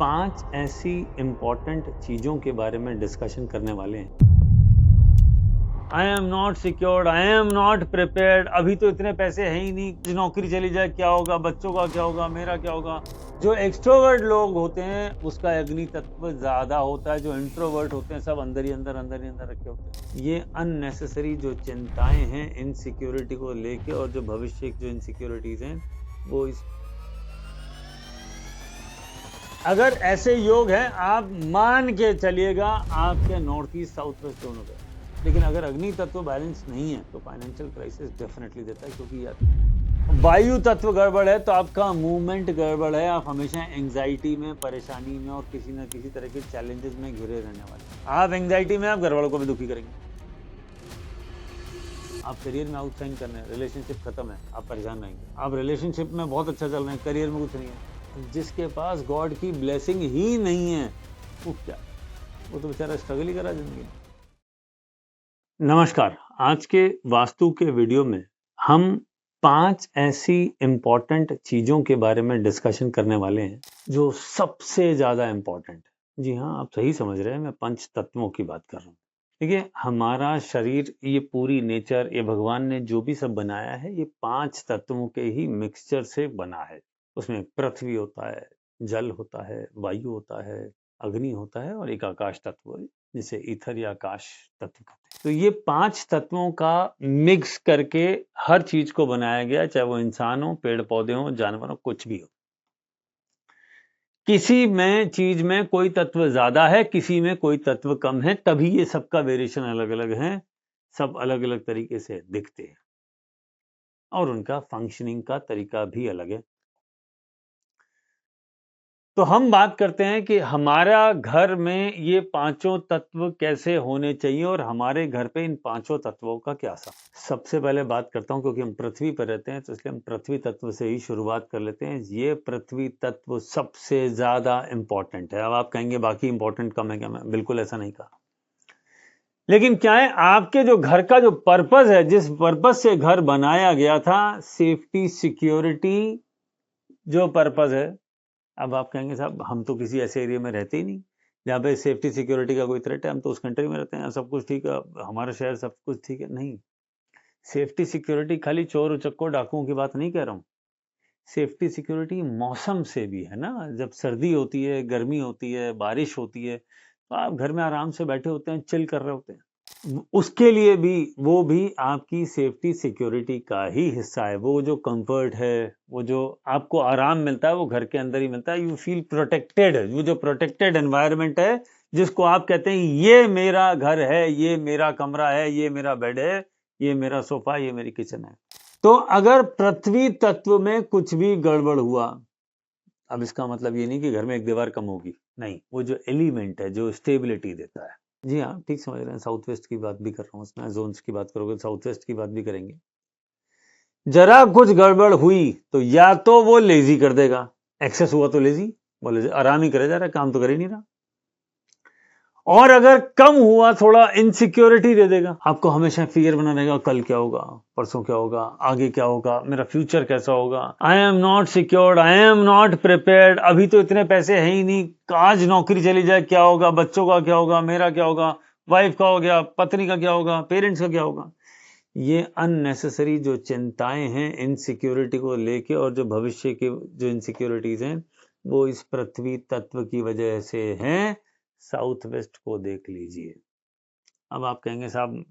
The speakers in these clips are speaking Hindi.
5 ऐसी इंपॉर्टेंट चीजों के बारे में डिस्कशन करने वाले हैं। I am not secured, I am not prepared, अभी तो इतने पैसे हैं ही नहीं, नौकरी चली जाए क्या होगा, बच्चों का क्या होगा, मेरा क्या होगा। जो एक्सट्रोवर्ट लोग होते हैं उसका अग्नि तत्व ज्यादा होता है, जो इंट्रोवर्ट होते हैं सब अंदर ही अंदर रखे होते हैं। ये अननेसेसरी जो चिंताएं हैं इनसिक्योरिटी को लेके और जो भविष्य की जो इनसिक्योरिटीज हैं वो अगर ऐसे योग हैं आप मान के चलिएगा आपके नॉर्थ ईस्ट साउथ वेस्ट दोनों पे। लेकिन अगर अग्नि तत्व बैलेंस नहीं है तो फाइनेंशियल क्राइसिस डेफिनेटली देता है, क्योंकि यार वायु तत्व गड़बड़ है तो आपका मूवमेंट गड़बड़ है, आप हमेशा एंग्जाइटी में, परेशानी में और किसी न किसी तरह के चैलेंजेस में घिरे रहने वाले। आप एंग्जाइटी में, आप घर वालों को भी दुखी करेंगे। आप करियर में आउटशाइन कर रहे हैं, रिलेशनशिप खत्म है, आप परेशान रहेंगे। आप रिलेशनशिप में बहुत अच्छा चल रहे हैं, करियर में कुछ नहीं है। जिसके पास गॉड की ब्लेसिंग ही नहीं है वो क्या, वो तो बेचारा स्ट्रगल ही करा जिंदगी में। नमस्कार, आज के वास्तु के वीडियो में हम 5 ऐसी इंपॉर्टेंट चीजों के बारे में डिस्कशन करने वाले हैं जो सबसे ज्यादा इंपॉर्टेंट है। जी हाँ, आप सही समझ रहे हैं, मैं पंच तत्वों की बात कर रहा हूँ। देखिए, हमारा शरीर, ये पूरी नेचर, ये भगवान ने जो भी सब बनाया है ये 5 तत्वों के ही मिक्सचर से बना है। उसमें पृथ्वी होता है, जल होता है, वायु होता है, अग्नि होता है और एक आकाश तत्व जिसे ईथर या आकाश तत्व कहते हैं। तो ये 5 तत्वों का मिक्स करके हर चीज को बनाया गया, चाहे वो इंसान हो, पेड़ पौधे हो, जानवर हो, कुछ भी हो। किसी में चीज में कोई तत्व ज्यादा है, किसी में कोई तत्व कम है, तभी ये सबका वेरिएशन अलग अलग है, सब अलग अलग तरीके से दिखते हैं और उनका फंक्शनिंग का तरीका भी अलग है। तो हम बात करते हैं कि हमारा घर में ये पांचों तत्व कैसे होने चाहिए और हमारे घर पे इन पांचों तत्वों का क्या असर। सबसे पहले बात करता हूं, क्योंकि हम पृथ्वी पर रहते हैं तो इसलिए हम पृथ्वी तत्व से ही शुरुआत कर लेते हैं। ये पृथ्वी तत्व सबसे ज्यादा इंपॉर्टेंट है। अब आप कहेंगे बाकी इंपॉर्टेंट कम है क्या? मैं बिल्कुल ऐसा नहीं कहा, लेकिन क्या है, आपके जो घर का जो पर्पस है, जिस पर्पस से घर बनाया गया था, सेफ्टी सिक्योरिटी जो पर्पस है। अब आप कहेंगे साहब हम तो किसी ऐसे एरिया में रहते ही नहीं जहाँ पे सेफ्टी सिक्योरिटी का कोई थ्रेट है, हम तो उस कंट्री में रहते हैं, सब कुछ ठीक है, हमारा शहर सब कुछ ठीक है। नहीं, सेफ्टी सिक्योरिटी खाली चोर उचक्कों डाकुओं की बात नहीं कह रहा हूँ। सेफ्टी सिक्योरिटी मौसम से भी है ना। जब सर्दी होती है, गर्मी होती है, बारिश होती है, तो आप घर में आराम से बैठे होते हैं, चिल कर रहे होते हैं, उसके लिए भी, वो भी आपकी सेफ्टी सिक्योरिटी का ही हिस्सा है। वो जो कंफर्ट है, वो जो आपको आराम मिलता है, वो घर के अंदर ही मिलता है। You feel protected. वो जो प्रोटेक्टेड एनवायरनमेंट है, जिसको आप कहते हैं ये मेरा घर है, ये मेरा कमरा है, ये मेरा बेड है, ये मेरा सोफा, ये मेरी किचन है। तो अगर पृथ्वी तत्व में कुछ भी गड़बड़ हुआ, अब इसका मतलब ये नहीं कि घर में एक दीवार कम होगी, नहीं, वो जो एलिमेंट है जो स्टेबिलिटी देता है। जी हाँ, ठीक समझ रहे हैं, साउथ वेस्ट की बात भी कर रहा हूँ, उसमें जोन्स की बात करोगे साउथ वेस्ट की बात भी करेंगे। जरा कुछ गड़बड़ हुई तो या तो वो लेजी कर देगा, एक्सेस हुआ तो लेजी, बोले आराम ही करे जा रहा है, काम तो कर ही नहीं रहा। और अगर कम हुआ थोड़ा, इनसिक्योरिटी दे देगा, आपको हमेशा फियर बना रहेगा, कल क्या होगा, परसों क्या होगा, आगे क्या होगा, मेरा फ्यूचर कैसा होगा। I am not secured, I am not prepared, अभी तो इतने पैसे हैं ही नहीं, आज नौकरी चली जाए क्या होगा, बच्चों का क्या होगा, मेरा क्या होगा, वाइफ का हो गया, पत्नी का क्या होगा, पेरेंट्स का क्या होगा। ये अननेसेसरी जो चिंताएं हैं इनसिक्योरिटी को लेके और जो भविष्य की जो इनसिक्योरिटीज हैं वो इस पृथ्वी तत्व की वजह से हैं। साउथ वेस्ट को देख लीजिए। अब आप कहेंगे साहब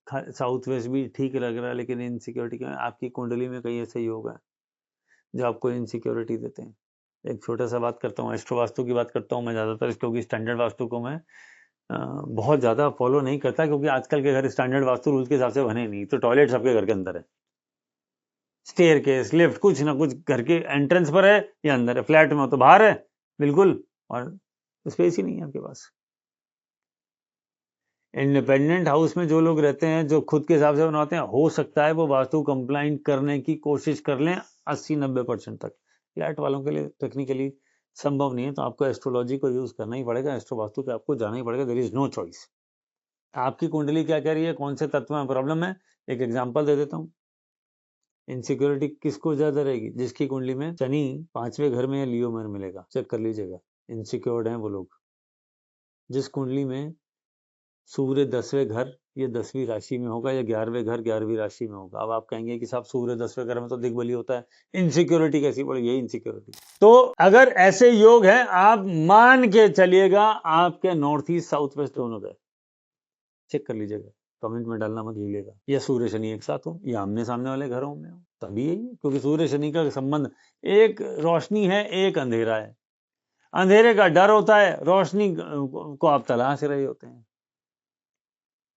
साउथ वेस्ट भी ठीक लग रहा है, लेकिन इनसिक्योरिटी क्या है? आपकी कुंडली में कहीं ऐसे योग है जो आपको इनसिक्योरिटी देते हैं। एक छोटा सा बात करता हूँ, एस्ट्रो वास्तु की बात करता हूँ मैं ज़्यादातर, क्योंकि स्टैंडर्ड वास्तु को मैं बहुत ज़्यादा फॉलो नहीं करता, क्योंकि आजकल के घर स्टैंडर्ड वास्तु रूल्स के हिसाब से बने नहीं। तो टॉयलेट सबके घर के अंदर है, स्टेयर केस, लिफ्ट, कुछ ना कुछ घर के एंट्रेंस पर है या अंदर है, फ्लैट में हो तो बाहर है बिल्कुल, और स्पेस ही नहीं है आपके पास। इंडिपेंडेंट हाउस में जो लोग रहते हैं, जो खुद के हिसाब से बनाते हैं, हो सकता है वो वास्तु कंप्लाइंट करने की कोशिश कर लें 80-90% तक। फ्लैट वालों के लिए टेक्निकली संभव नहीं है, तो आपको एस्ट्रोलॉजी को यूज करना ही पड़ेगा, एस्ट्रो वास्तु पे आपको जाना ही पड़ेगा, देयर इज नो चॉइस। आपकी कुंडली क्या कह रही है, कौन से तत्व में प्रॉब्लम है, एक एग्जांपल दे देता हूँ। इनसिक्योरिटी किसको ज्यादा रहेगी? जिसकी कुंडली में शनि 5वें घर में या लियो में मिलेगा, चेक कर लीजिएगा। इनसिक्योर्ड हैं वो लोग। जिस कुंडली में सूर्य 10वें घर या 10वीं राशि में होगा या 11वें घर 11वीं राशि में होगा। अब आप कहेंगे कि साहब सूर्य 10वें घर में तो दिग्बली होता है, इनसिक्योरिटी कैसी पड़ेगी? यही इनसिक्योरिटी। तो अगर ऐसे योग हैं, आप मान के चलिएगा आपके नॉर्थ ईस्ट साउथ वेस्ट दोनों गए। चेक कर लीजिएगा, कमेंट में डालना मत भूलिएगा। या सूर्य शनि एक साथ हो या आमने सामने वाले घरों में हो, तभी यही है। क्योंकि सूर्य शनि का संबंध, एक रोशनी है एक अंधेरा है। अंधेरे का डर होता है, रोशनी को आप तलाश रहे होते हैं।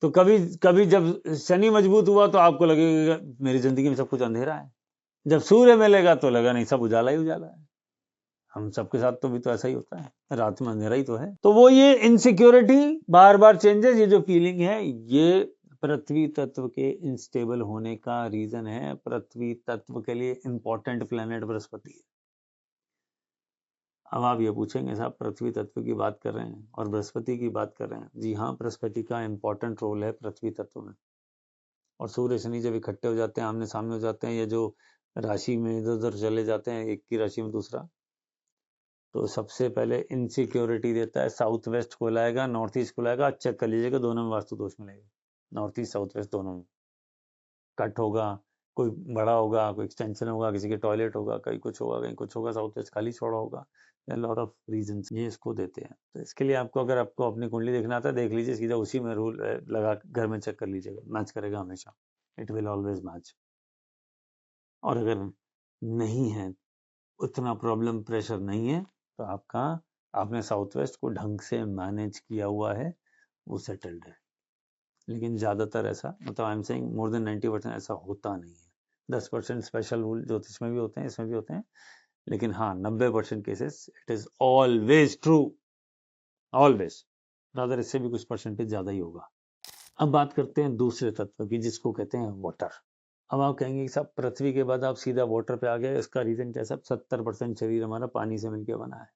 तो कभी कभी जब शनि मजबूत हुआ तो आपको लगेगा मेरी जिंदगी में सब कुछ अंधेरा है। जब सूर्य मिलेगा तो लगा नहीं सब उजाला ही उजाला है। हम सबके साथ तो भी तो ऐसा ही होता है, रात में अंधेरा ही तो है। तो वो ये इनसिक्योरिटी, बार बार चेंजेस, ये जो फीलिंग है, ये पृथ्वी तत्व के इनस्टेबल होने का रीजन है। पृथ्वी तत्व के लिए इंपॉर्टेंट प्लेनेट बृहस्पति है। अब आप ये पूछेंगे साहब पृथ्वी तत्व की बात कर रहे हैं और बृहस्पति की बात कर रहे हैं। जी हाँ, बृहस्पति का इंपॉर्टेंट रोल है पृथ्वी तत्व में। और सूर्य शनि जब इकट्ठे हो जाते हैं, आमने सामने हो जाते हैं, या जो राशि में इधर उधर चले जाते हैं, एक की राशि में दूसरा, तो सबसे पहले इनसिक्योरिटी देता है। साउथ वेस्ट को लाएगा, नॉर्थ ईस्ट को लाएगा। चेक कर लीजिएगा दोनों में वास्तु दोष मिलेगा। नॉर्थ ईस्ट साउथ वेस्ट दोनों में कट होगा, कोई बड़ा होगा, कोई एक्सटेंशन होगा, किसी के टॉयलेट होगा, कहीं कुछ होगा, कहीं कुछ होगा, साउथ वेस्ट खाली छोड़ा होगा। लॉट ऑफ रीजंस ये इसको देते हैं। तो इसके लिए आपको, अगर आपको अपनी कुंडली देखना आता है, देख लीजिए, सीधा उसी में रूल लगा घर में चेक कर लीजिएगा, मैच करेगा हमेशा। It will always match. और अगर नहीं है, उतना प्रॉब्लम प्रेशर नहीं है, तो आपने साउथ वेस्ट को ढंग से मैनेज किया हुआ है, वो सेटल्ड है। लेकिन ज़्यादातर ऐसा, मतलब I am saying more than 90% ऐसा होता नहीं है। 10% स्पेशल रूल ज्योतिष में भी होते हैं, इसमें भी होते हैं, लेकिन हाँ 90% cases it is always true, always. Rather इससे भी कुछ परसेंटेज ज़्यादा ही होगा। अब बात करते हैं दूसरे तत्व की, जिसको कहते हैं वाटर। अब आप कहेंगे कि साहब पृथ्वी के बाद आप सीधा वाटर पे आ गए, इसका रीजन क्या है? सब 70% शरीर हमारा पानी से मिलकर बना है।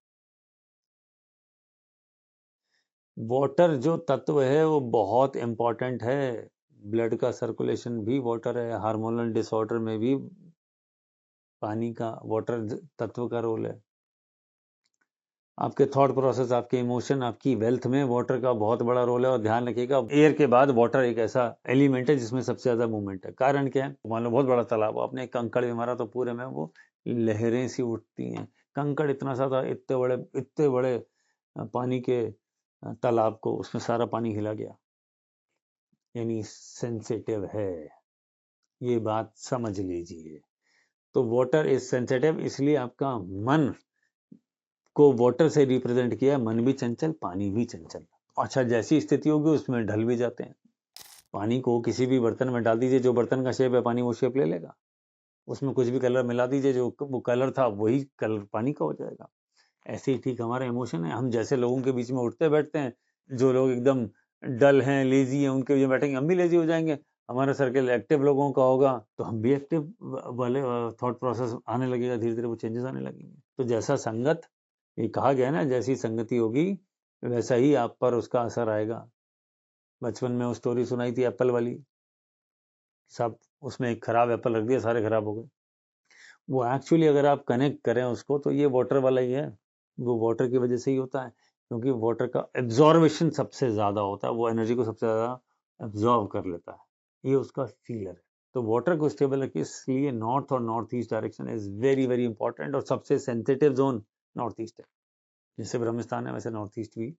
वाटर जो तत्व है वो बहुत इंपॉर्टेंट है। ब्लड का सर्कुलेशन भी वाटर है। हार्मोनल डिसऑर्डर में भी पानी का, वाटर तत्व का रोल है। आपके थॉट प्रोसेस, आपके इमोशन, आपकी वेल्थ में वाटर का बहुत बड़ा रोल है। और ध्यान रखिएगा, एयर के बाद वाटर एक ऐसा एलिमेंट है जिसमें सबसे ज्यादा मूवमेंट है। कारण क्या है? मान लो बहुत बड़ा तालाब, आपने कंकड़ भी मारा तो पूरे में वो लहरें सी उठती हैं। कंकड़ इतना सा था, इतने बड़े पानी के तालाब को उसमें सारा पानी हिला गया, यानी सेंसिटिव है। ये बात समझ लीजिए। तो वाटर इज सेंसिटिव, इसलिए आपका मन को वाटर से रिप्रेजेंट किया। मन भी चंचल, पानी भी चंचल। अच्छा, जैसी स्थिति होगी उसमें ढल भी जाते हैं। पानी को किसी भी बर्तन में डाल दीजिए, जो बर्तन का शेप है पानी वो शेप ले लेगा। उसमें कुछ भी कलर मिला दीजिए, जो वो कलर था वही कलर पानी का हो जाएगा। ऐसे ही ठीक हमारा इमोशन है। हम जैसे लोगों के बीच में उठते बैठते हैं, जो लोग एकदम डल हैं, लेजी हैं, उनके बीच में बैठेंगे, हम भी लेजी हो जाएंगे। हमारा सर्कल एक्टिव लोगों का होगा तो हम भी एक्टिव वाले थॉट प्रोसेस आने लगेगा, धीरे धीरे वो चेंजेस आने लगेंगे। तो जैसा संगत, ये कहा गया ना, जैसी संगति होगी वैसा ही आप पर उसका असर आएगा। बचपन में वो स्टोरी सुनाई थी एप्पल वाली, सब उसमें एक खराब एप्पल रख दिया, सारे खराब हो गए। वो एक्चुअली अगर आप कनेक्ट करें उसको, तो ये वाटर वाला ही है। वो वाटर की वजह से ही होता है, क्योंकि वाटर का एब्जॉर्वेशन सबसे ज्यादा होता है, वो एनर्जी को सबसे ज्यादा एब्जॉर्व कर लेता है, ये उसका फीलर है। तो वाटर को स्टेबल रखिए, इसलिए नॉर्थ और north east direction is very very important. और सबसे सेंसिटिव जोन नॉर्थ ईस्ट है। जैसे ब्रह्मस्थान है, वैसे नॉर्थ ईस्ट भी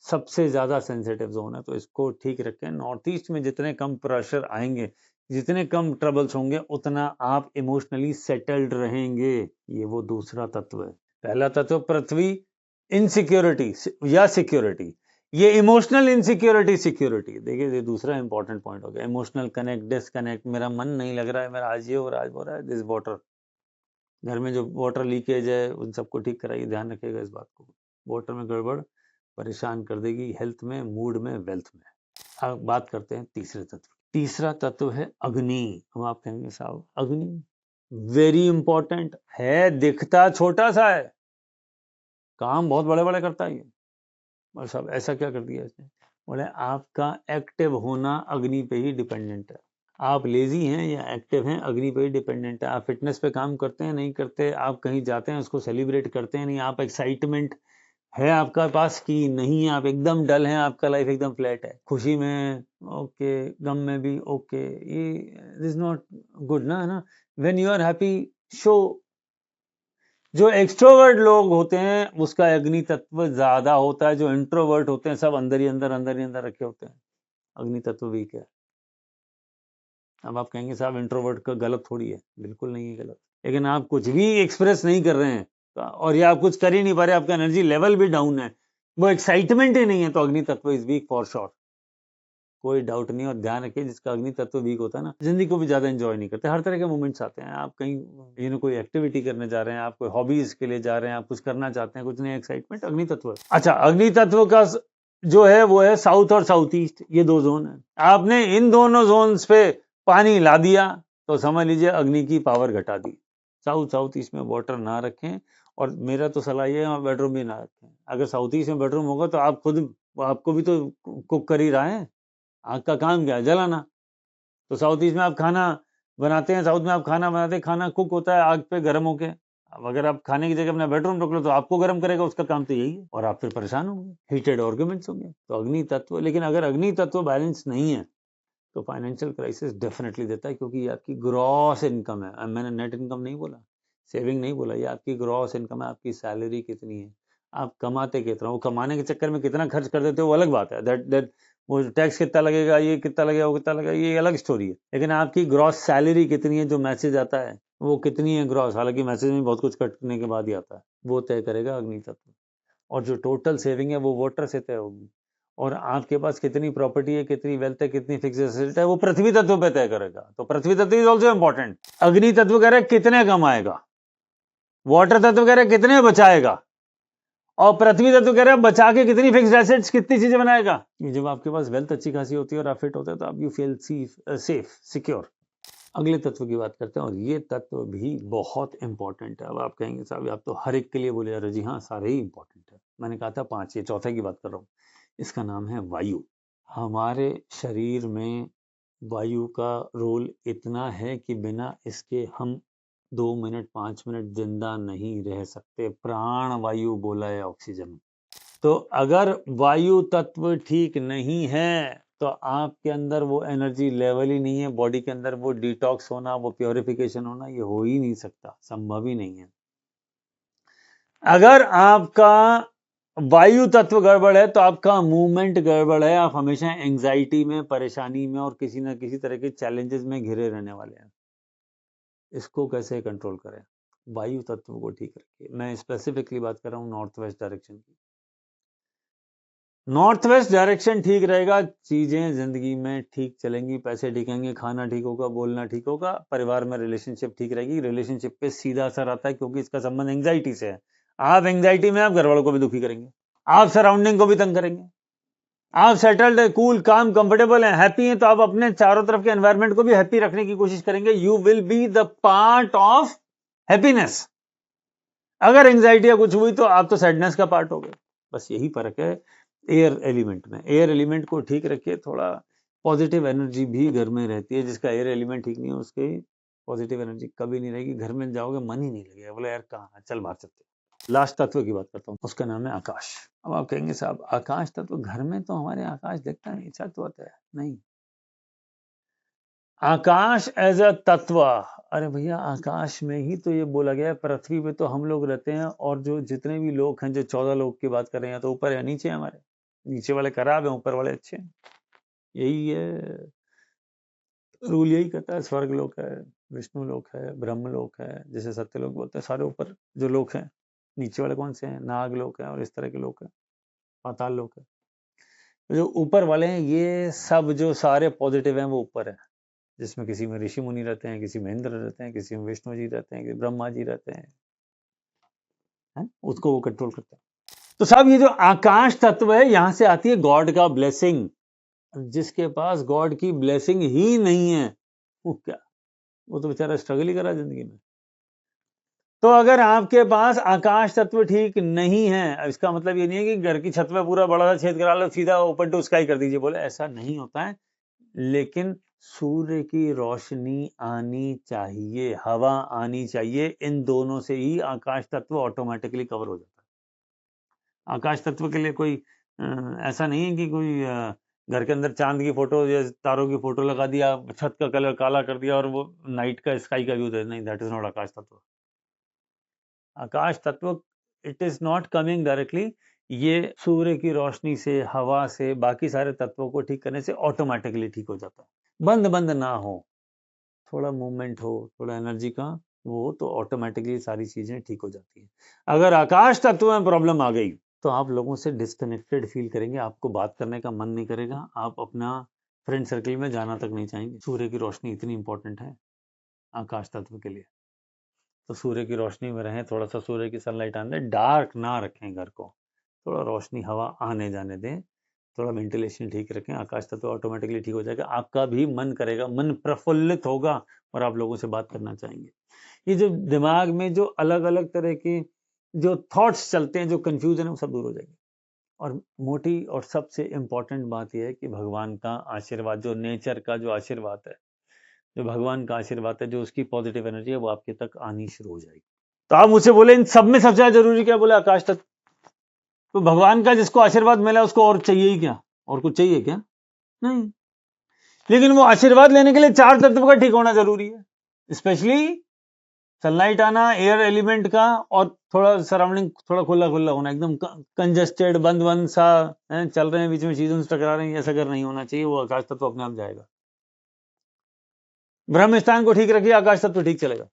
सबसे ज्यादा सेंसिटिव जोन है। तो इसको ठीक रखें। नॉर्थ ईस्ट में जितने कम प्रेशर आएंगे, जितने कम ट्रबल्स होंगे, उतना आप इमोशनली सेटल्ड रहेंगे। ये वो दूसरा तत्व है। पहला तत्व पृथ्वी, इनसिक्योरिटी या सिक्योरिटी। ये इमोशनल इनसिक्योरिटी, सिक्योरिटी। देखिए, ये दूसरा इंपॉर्टेंट पॉइंट हो गया। इमोशनल कनेक्ट, डिसकनेक्ट, मेरा मन नहीं लग रहा है, मेरा आज ये हो रहा है, आज वो रहा है, दिस वाटर। घर में जो वाटर लीकेज है उन सबको ठीक कराइए, ध्यान रखिएगा इस बात को। वाटर में गड़बड़ परेशान कर देगी, हेल्थ में, मूड में, वेल्थ में। अब बात करते हैं तीसरे तत्व। तीसरा तत्व है अग्नि। हम आप कहेंगे साहब अग्नि वेरी इंपॉर्टेंट है, दिखता छोटा सा है, काम बहुत बड़े बड़े करता है ये। और साहब ऐसा क्या कर दिया इसने? बोले आपका एक्टिव होना अग्नि पे ही डिपेंडेंट है। आप लेजी हैं या एक्टिव हैं, अग्नि पे ही डिपेंडेंट है। आप फिटनेस पे काम करते हैं, नहीं करते, आप कहीं जाते हैं उसको सेलिब्रेट करते हैं नहीं, आप एक्साइटमेंट है आपका पास कि नहीं है, आप एकदम डल हैं, आपका लाइफ एकदम फ्लैट है, खुशी में ओके, गम में भी ओके, ये इज नॉट गुड ना। When you are happy, show. जो एक्सट्रोवर्ट लोग होते हैं उसका अग्नि तत्व ज्यादा होता है, जो इंट्रोवर्ट होते हैं सब अंदर ही अंदर रखे होते हैं, अग्नि तत्व वीक है। अब आप कहेंगे साहब इंट्रोवर्ट का गलत थोड़ी है, बिल्कुल नहीं है गलत, लेकिन आप कुछ भी एक्सप्रेस नहीं कर रहे हैं और ये आप कुछ कर ही नहीं पा रहे, आपका एनर्जी लेवल भी डाउन है, वो एक्साइटमेंट ही नहीं है, तो अग्नि तत्व इज वीक फॉर श्योर, कोई डाउट नहीं। और ध्यान रखिए जिसका अग्नि तत्व वीक होता है ना, जिंदगी को भी ज्यादा एंजॉय नहीं करते, हर तरह के मोमेंट्स आते हैं, आप कहीं कोई एक्टिविटी करने जा रहे हैं, आप कोई हॉबीज के लिए जा रहे हैं, आप कुछ करना चाहते हैं, कुछ नहीं, एक्साइटमेंट अग्नि तत्व है। अच्छा, अग्नि तत्व का जो है वो है साउथ और साउथ ईस्ट, ये दो जोन है, आपने इन दोनों जोन्स पे पानी ला दिया तो समझ लीजिए अग्नि की पावर घटा दी। साउथ ईस्ट में वाटर ना रखें, और मेरा तो सलाह ये है बेडरूम भी ना रखें। अगर साउथ ईस्ट में बेडरूम होगा तो आप खुद, आपको भी तो कुक कर ही रहा है, आग का काम क्या है, जलाना। तो साउथ ईस्ट में आप खाना बनाते हैं, साउथ में आप खाना बनाते हैं, खाना कुक होता है आग पे गर्म होके। अब अगर आप खाने की जगह अपना बेडरूम रख लो तो आपको गर्म करेगा, उसका काम तो यही है, और आप फिर परेशान होंगे, हीटेड आर्गुमेंट्स होंगे। तो अग्नि तत्व, लेकिन अगर अग्नि तत्व बैलेंस नहीं है तो फाइनेंशियल क्राइसिस डेफिनेटली देता है, क्योंकि ये आपकी ग्रॉस इनकम है। मैंने नेट इनकम नहीं बोला, सेविंग नहीं बोला, ये आपकी ग्रॉस इनकम है, आपकी सैलरी कितनी है, आप कमाते कितना, वो कमाने के चक्कर में कितना खर्च कर देते हो वो अलग बात है, दैट वो टैक्स कितना लगेगा, ये कितना लगेगा, वो कितना लगेगा, ये अलग स्टोरी है। लेकिन आपकी ग्रॉस सैलरी कितनी है, जो मैसेज आता है वो कितनी है ग्रॉस, हालांकि मैसेज में बहुत कुछ कटने के बाद ही आता है, वो तय करेगा अग्नि तत्व। और जो टोटल सेविंग है वो वोटर से तय होगी। और आपके पास कितनी प्रॉपर्टी है, कितनी वेल्थ है, कितनी फिक्स एसेट है, वो पृथ्वी तत्व पे तय करेगा। तो पृथ्वी तत्व इज ऑल्सो इंपॉर्टेंट। अग्नि तत्व कह रहे कितने कमाएगा, वाटर तत्व कह रहे कितने बचाएगा, और पृथ्वी तत्व कह रहे हैं बचा के कितनी फिक्स्ड एसेट्स, कितनी चीजें बनाएगा। जब आपके पास वेल्थ अच्छी खासी होती है और आप फिट होते हैं तो आप यू फील सेफ सिक्योर। अगले तत्व की बात करते हैं, और ये तत्व भी बहुत इंपॉर्टेंट है। अब आप कहेंगे साहब आप तो हर एक के लिए बोले जा रहे, जी हाँ सारे ही इंपॉर्टेंट है, मैंने कहा था 5, ये चौथे की बात कर रहा हूँ। इसका नाम है वायु। हमारे शरीर में वायु का रोल इतना है कि बिना इसके हम 2 मिनट 5 मिनट जिंदा नहीं रह सकते। प्राण वायु बोला है ऑक्सीजन। तो अगर वायु तत्व ठीक नहीं है तो आपके अंदर वो एनर्जी लेवल ही नहीं है, बॉडी के अंदर वो डिटॉक्स होना, वो प्योरिफिकेशन होना, ये हो ही नहीं सकता, संभव ही नहीं है। अगर आपका वायु तत्व गड़बड़ है तो आपका मूवमेंट गड़बड़ है, आप हमेशा एंजाइटी में, परेशानी में और किसी ना किसी तरह के चैलेंजेस में घिरे रहने वाले हैं। इसको कैसे कंट्रोल करें? वायु तत्व को ठीक रखिए। मैं स्पेसिफिकली बात कर रहा हूँ नॉर्थ वेस्ट डायरेक्शन की। नॉर्थ वेस्ट डायरेक्शन ठीक रहेगा, चीजें जिंदगी में ठीक चलेंगी, पैसे टिकेंगे, खाना ठीक होगा, बोलना ठीक होगा, परिवार में रिलेशनशिप ठीक रहेगी। रिलेशनशिप पे सीधा असर आता है क्योंकि इसका संबंध एंग्जाइटी से है। आप एंग्जाइटी में आप घर वालों को भी दुखी करेंगे, आप सराउंडिंग को भी तंग करेंगे। आप सेटल्ड है, कूल काम कंफर्टेबल है, हैप्पी है, तो आप अपने चारों तरफ के एनवायरमेंट को भी हैप्पी रखने की कोशिश करेंगे। You will be the part of happiness. अगर एंग्जाइटी या कुछ हुई तो आप तो सैडनेस का पार्ट हो गए। बस यही फर्क है एयर एलिमेंट में। एयर एलिमेंट को ठीक रखिए, थोड़ा पॉजिटिव एनर्जी भी घर में रहती है। जिसका एयर एलिमेंट ठीक नहीं है उसकी पॉजिटिव एनर्जी कभी नहीं रहेगी, घर में जाओगे मन ही नहीं लगेगा, बोले यार कहाँ है, चल बाहर चलते। लास्ट तत्व की बात करता हूँ, उसका नाम है आकाश। अब आप कहेंगे साहब आकाश तत्व, घर में तो हमारे आकाश दिखता नहीं, छत होता है नहीं। आकाश एज अ तत्व, अरे भैया आकाश में ही तो ये बोला गया है, पृथ्वी पे तो हम लोग रहते हैं, और जो जितने भी लोग हैं, जो 14 लोग की बात कर रहे हैं, तो ऊपर है नीचे है हमारे, नीचे वाले खराब है, ऊपर वाले अच्छे हैं। यही है रूल, यही कहता है। स्वर्ग लोक है, विष्णु लोक है, ब्रह्म लोक है, जैसे सत्य लोग बोलते हैं, सारे ऊपर जो लोग हैं। नीचे वाले कौन से हैं? नाग लोक है और इस तरह के लोग हैं, पाताल लोक है। तो जो ऊपर वाले हैं ये सब जो सारे पॉजिटिव हैं वो ऊपर है, जिसमें किसी में ऋषि मुनि रहते हैं, किसी में इंद्र रहते हैं, किसी में विष्णु जी रहते हैं, किसी ब्रह्मा जी रहते हैं, है? उसको वो कंट्रोल करते हैं। तो साहब ये जो आकाश तत्व है, यहां से आती है गॉड का ब्लेसिंग। जिसके पास गॉड की ब्लेसिंग ही नहीं है वो क्या, वो तो बेचारा स्ट्रगल ही करा जिंदगी में। तो अगर आपके पास आकाश तत्व ठीक नहीं है, इसका मतलब ये नहीं है कि घर की छत में पूरा बड़ा सा छेद करा लो, सीधा ओपन टू स्काई कर दीजिए, बोले ऐसा नहीं होता है। लेकिन सूर्य की रोशनी आनी चाहिए, हवा आनी चाहिए, इन दोनों से ही आकाश तत्व ऑटोमेटिकली कवर हो जाता है। आकाश तत्व के लिए कोई ऐसा नहीं है कि कोई घर के अंदर चांद की फोटो या तारों की फोटो लगा दिया, छत का कलर काला कर दिया और वो नाइट का स्काई का व्यू दे, नहीं, दैट इज नॉट आकाश तत्व। आकाश तत्व, it is not coming directly, ये सूर्य की रोशनी से, हवा से, बाकी सारे तत्वों को ठीक करने से ऑटोमेटिकली ठीक हो जाता है। बंद बंद ना हो, थोड़ा मूवमेंट हो, थोड़ा एनर्जी का वो, तो ऑटोमेटिकली सारी चीजें ठीक हो जाती है। अगर आकाश तत्व में प्रॉब्लम आ गई तो आप लोगों से डिस्कनेक्टेड फील करेंगे, आपको बात करने का मन नहीं करेगा, आप अपना फ्रेंड सर्कल में जाना तक नहीं चाहेंगे। सूर्य की रोशनी इतनी इंपॉर्टेंट है आकाश तत्व के लिए, तो सूर्य की रोशनी में रहें, थोड़ा सा सूर्य की सनलाइट आने दें, डार्क ना रखें घर को, थोड़ा रोशनी हवा आने जाने दें, थोड़ा वेंटिलेशन ठीक रखें, आकाश तत्व ऑटोमेटिकली ठीक हो जाएगा। आपका भी मन करेगा, मन प्रफुल्लित होगा और आप लोगों से बात करना चाहेंगे। ये जो दिमाग में जो अलग अलग तरह के जो थॉट्स चलते हैं, जो कंफ्यूजन है, वो सब दूर हो जाएंगे। और मोटी और सबसे इंपॉर्टेंट बात यह है कि भगवान का आशीर्वाद, जो नेचर का जो आशीर्वाद है, जो भगवान का आशीर्वाद है, जो उसकी पॉजिटिव एनर्जी है, वो आपके तक आनी शुरू हो जाएगी। तो आप मुझसे बोले इन सब में सबसे ज्यादा जरूरी क्या? बोले आकाश तत्व। तो भगवान का जिसको आशीर्वाद मिला उसको और चाहिए ही क्या? और कुछ चाहिए क्या? नहीं। लेकिन वो आशीर्वाद लेने के लिए 4 तत्व का ठीक होना जरूरी है, स्पेशली सनलाइट आना, एयर एलिमेंट का, और थोड़ा सराउंडिंग थोड़ा खुला खुला होना, एकदम कंजेस्टेड बंद बंद सा चल रहे हैं, बीच में चीजों से टकरा रहे हैं, ऐसा अगर नहीं होना चाहिए। वो आकाश तत्व अपने आप जाएगा। ब्रह्म स्थान को ठीक रखिए, आकाश तत्व ठीक चलेगा।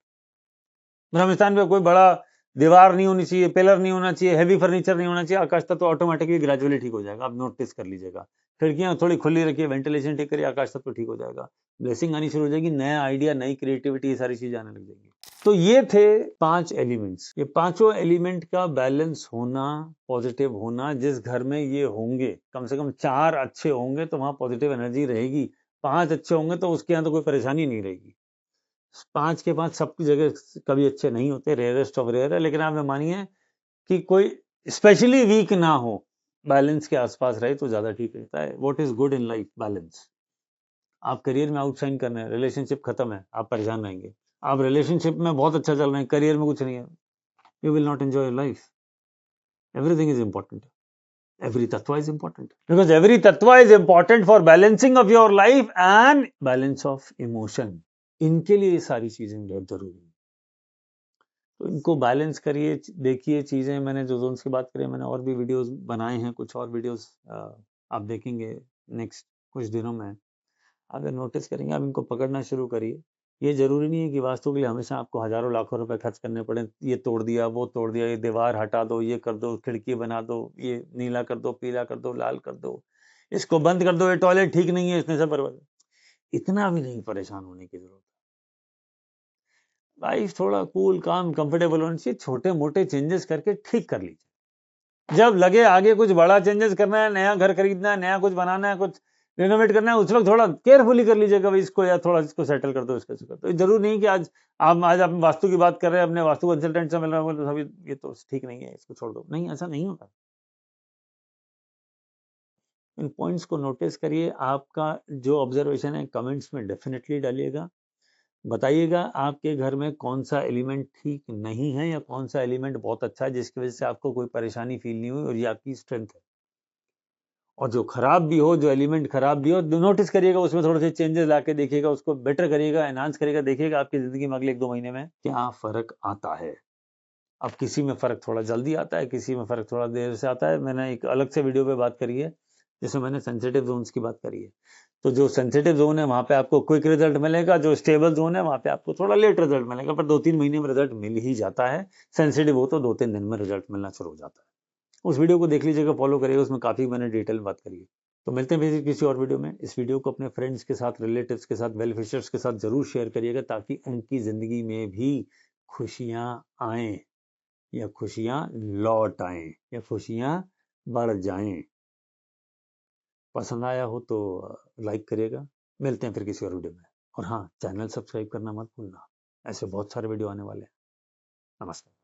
ब्रह्म स्थान पे कोई बड़ा दीवार नहीं होनी चाहिए, पिलर नहीं होना चाहिए, हैवी फर्नीचर नहीं होना चाहिए, आकाश तत्व ऑटोमेटिकली ग्रेजुअली ठीक हो जाएगा। आप नोटिस कर लीजिएगा, खिड़कियां थोड़ी खुली रखिए, वेंटिलेशन ठीक करिए, आकाश तत्व ठीक हो जाएगा। ब्लेसिंग आनी शुरू हो जाएगी, नया आइडिया, नई क्रिएटिविटी, ये सारी चीजें आने लग जाएंगी। तो ये थे 5 एलिमेंट्स। ये पांचों एलिमेंट का बैलेंस होना, पॉजिटिव होना, जिस घर में ये होंगे, कम से कम 4 अच्छे होंगे तो वहां पॉजिटिव एनर्जी रहेगी। 5 अच्छे होंगे तो उसके यहाँ तो कोई परेशानी नहीं रहेगी। 5 के 5 सबकी जगह कभी अच्छे नहीं होते, रेयरेस्ट ऑफ रेयर है, लेकिन आप ये मानिए कि कोई स्पेशली वीक ना हो, बैलेंस के आसपास रहे तो ज्यादा ठीक रहता है। What is good in life? Balance. आप करियर में आउटशाइन करना है, रिलेशनशिप खत्म है, आप परेशान रहेंगे। आप रिलेशनशिप में बहुत अच्छा चल रहे हैं, करियर में कुछ नहीं है, you will not enjoy life. Everything is important, every tattva is important, because every tattva is important for balancing of your life and balance of emotion. इनके लिए ये सारी चीजें बहुत जरूरी है, तो इनको बैलेंस करिए, देखिए चीजें। मैंने जो जोन्स की बात करी, मैंने और भी वीडियोस बनाए हैं, कुछ और वीडियोस आप देखेंगे नेक्स्ट कुछ दिनों में। अगर नोटिस करेंगे, आप इनको पकड़ना शुरू करिए। ये जरूरी नहीं है कि वास्तु के लिए हमेशा आपको हजारों लाखों रुपए खर्च करने पड़े, ये तोड़ दिया, वो तोड़ दिया, ये दीवार हटा दो, ये कर दो, खिड़की बना दो, ये नीला कर दो, पीला कर दो, लाल कर दो, इसको बंद कर दो, ये टॉयलेट ठीक नहीं है, इसने सब बर्बाद। इतना भी नहीं परेशान होने की जरूरत। लाइफ थोड़ा कूल काम कंफर्टेबल होनी चाहिए, छोटे मोटे चेंजेस करके ठीक कर लीजिए। जब लगे आगे कुछ बड़ा चेंजेस करना है, नया घर खरीदना है, नया कुछ बनाना है, कुछ रिनोवेट करना है, उस वक्त थोड़ा केयरफुली कर लीजिएगा भाई इसको, या थोड़ा इसको सेटल कर दो, इसको कर दो। जरूर नहीं कि आज आप वास्तु की बात कर रहे हैं, अपने वास्तु कंसल्टेंट से मिल रहे हैं, बोले ये तो ठीक नहीं है, इसको छोड़ दो। नहीं, ऐसा नहीं होता। इन पॉइंट्स को नोटिस करिए। आपका जो ऑब्जर्वेशन है कमेंट्स में डेफिनेटली डालिएगा, बताइएगा आपके घर में कौन सा एलिमेंट ठीक नहीं है या कौन सा एलिमेंट बहुत अच्छा है, जिसकी वजह से आपको कोई परेशानी फील नहीं हुई और ये आपकी स्ट्रेंथ है। और जो खराब भी हो, जो एलिमेंट खराब भी हो, नोटिस करिएगा, उसमें थोड़े से चेंजेस ला के देखिएगा, उसको बेटर करिएगा, एनहांस करिएगा, देखिएगा आपकी जिंदगी में अगले 1-2 महीने में क्या फर्क आता है। अब किसी में फर्क थोड़ा जल्दी आता है, किसी में फर्क थोड़ा देर से आता है। मैंने एक अलग से वीडियो पे बात करी है जिसमें मैंने सेंसिटिव जोन्स की बात करी है। तो जो सेंसिटिव जोन है वहां पे आपको क्विक रिजल्ट मिलेगा, जो स्टेबल जोन है वहां पे आपको थोड़ा लेट रिजल्ट मिलेगा, पर 2-3 महीने में रिजल्ट मिल ही जाता है। सेंसिटिव हो तो 2-3 दिन में रिजल्ट मिलना शुरू हो जाता है। उस वीडियो को देख लीजिएगा, फॉलो करिएगा, उसमें काफी मैंने डिटेल बात करी है। तो मिलते हैं फिर किसी और वीडियो में। इस वीडियो को अपने फ्रेंड्स के साथ, रिलेटिव्स के साथ, वेल विशर्स के साथ जरूर शेयर करिएगा, ताकि उनकी जिंदगी में भी खुशियां आए, या खुशियां लौट आए, या खुशियां बढ़ जाएं। पसंद आया हो तो लाइक करिएगा। मिलते हैं फिर किसी और वीडियो में। और हाँ, चैनल सब्सक्राइब करना मत भूलना, ऐसे बहुत सारे वीडियो आने वाले हैं। नमस्कार।